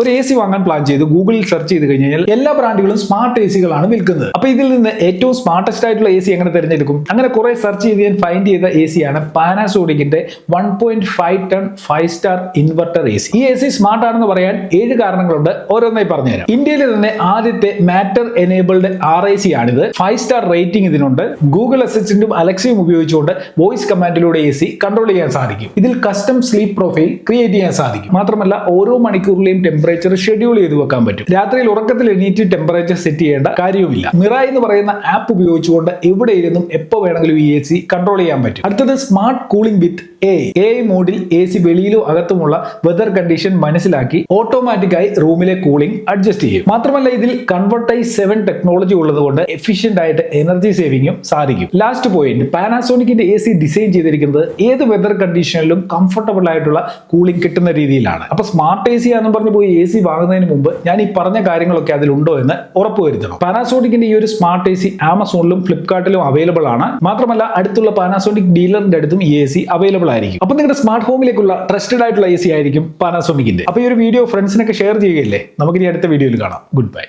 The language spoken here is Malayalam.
ഒരു എ സി വാങ്ങാൻ പ്ലാൻ ചെയ്ത് ഗൂഗിളിൽ സെർച്ച് ചെയ്ത് കഴിഞ്ഞാൽ എല്ലാ ബ്രാൻഡുകളും സ്മാർട്ട് എ സികളാണ് വിൽക്കുന്നത്. അപ്പൊ ഇതിൽ നിന്ന് ഏറ്റവും സ്മാർട്ടസ്റ്റ് ആയിട്ടുള്ള എ സി എങ്ങനെ തിരഞ്ഞെടുക്കും? അങ്ങനെ കുറെ സെർച്ച് ചെയ്ത് ഞാൻ ഫൈൻഡ് ചെയ്ത എ സി ആണ് പാനാസോണിക്കിന്റെ 1.5 ton 5 star inverter A C. ഈ എ സി സ്മാർട്ട് ആണെന്ന് പറയാൻ 7 കാരണങ്ങളുണ്ട്. ഓരോന്നായി പറഞ്ഞുതരാം. ഇന്ത്യയിലെ തന്നെ ആദ്യത്തെ മാറ്റർ എനേബിൾഡ് RAC ആണിത്. 5 സ്റ്റാർ റേറ്റിംഗ് ഇതിനുണ്ട്. ഗൂഗിൾ അസിസ്റ്റന്റും അലക്സയും ഉപയോഗിച്ചുകൊണ്ട് വോയിസ് കമാൻഡിലൂടെ എ സി കൺട്രോൾ ചെയ്യാൻ സാധിക്കും. ഇതിൽ കസ്റ്റം സ്ലീപ്പ് പ്രൊഫൈൽ ക്രിയേറ്റ് ചെയ്യാൻ സാധിക്കും. മാത്രമല്ല ഓരോ മണിക്കൂറിലെയും ടെമ്പറേച്ചർ ഷെഡ്യൂൾ ചെയ്ത് വെക്കാൻ പറ്റും. രാത്രിയിൽ ഉറക്കത്തിൽ എണീറ്റ് ടെമ്പറേച്ചർ സെറ്റ് ചെയ്യേണ്ട കാര്യവുമില്ല. മിറായ് എന്ന് പറയുന്ന ആപ്പ് ഉപയോഗിച്ചുകൊണ്ട് എവിടെ ഇരുന്നും എപ്പോ വേണമെങ്കിലും ഈ എ സി കൺട്രോൾ ചെയ്യാൻ പറ്റും. അടുത്തത് സ്മാർട്ട് കൂളിംഗ് വിത്ത് AI മോഡിൽ എ സി വെളിയിലും അകത്തുമുള്ള വെതർ കണ്ടീഷൻ മനസ്സിലാക്കി ഓട്ടോമാറ്റിക്കായി റൂമിലെ കൂളിംഗ് അഡ്ജസ്റ്റ് ചെയ്യും. മാത്രമല്ല ഇതിൽ കൺവെർട്ടൈസ് 7 ടെക്നോളജി ഉള്ളതുകൊണ്ട് എഫിഷ്യന്റ് ആയിട്ട് എനർജി സേവിങ്ങും സാധിക്കും. ലാസ്റ്റ് പോയിന്റ്, പാനാസോണിക്കിന്റെ എ സി ഡിസൈൻ ചെയ്തിരിക്കുന്നത് ഏത് വെതർ കണ്ടീഷനിലും കംഫർട്ടബിൾ ആയിട്ടുള്ള കൂളിംഗ് കിട്ടുന്ന രീതിയിലാണ്. അപ്പൊ സ്മാർട്ട് എ സി ആണെന്ന് പറഞ്ഞ് പോയി എ സി വാങ്ങുന്നതിന് മുമ്പ് ഞാൻ ഈ പറഞ്ഞ കാര്യങ്ങളൊക്കെ അതിലുണ്ടോ എന്ന് ഉറപ്പുവരുത്തണം. പാനാസോണിക്കിന്റെ ഈ ഒരു സ്മാർട്ട് എ സി ആമസോണിലും ഫ്ലിപ്കാർട്ടിലും അവൈലബിൾ ആണ്. മാത്രമല്ല അടുത്തുള്ള പാനാസോണിക് ഡീലറിന്റെ അടുത്തും ഈ എ സി അവൈലബിൾ ആയിരിക്കും. അപ്പൊ നിങ്ങളുടെ സ്മാർട്ട് ഹോമിലേക്കുള്ള ട്രസ്റ്റഡ് ആയിട്ടുള്ള എ സി ആയിരിക്കും പാനാസോണിക്കിന്റെ. അപ്പൊ ഈ ഒരു വീഡിയോ ഫ്രണ്ട്സിനൊക്കെ ഷെയർ ചെയ്യുകയല്ലേ. നമുക്കിനി അടുത്ത വീഡിയോയിൽ കാണാം. Good bye.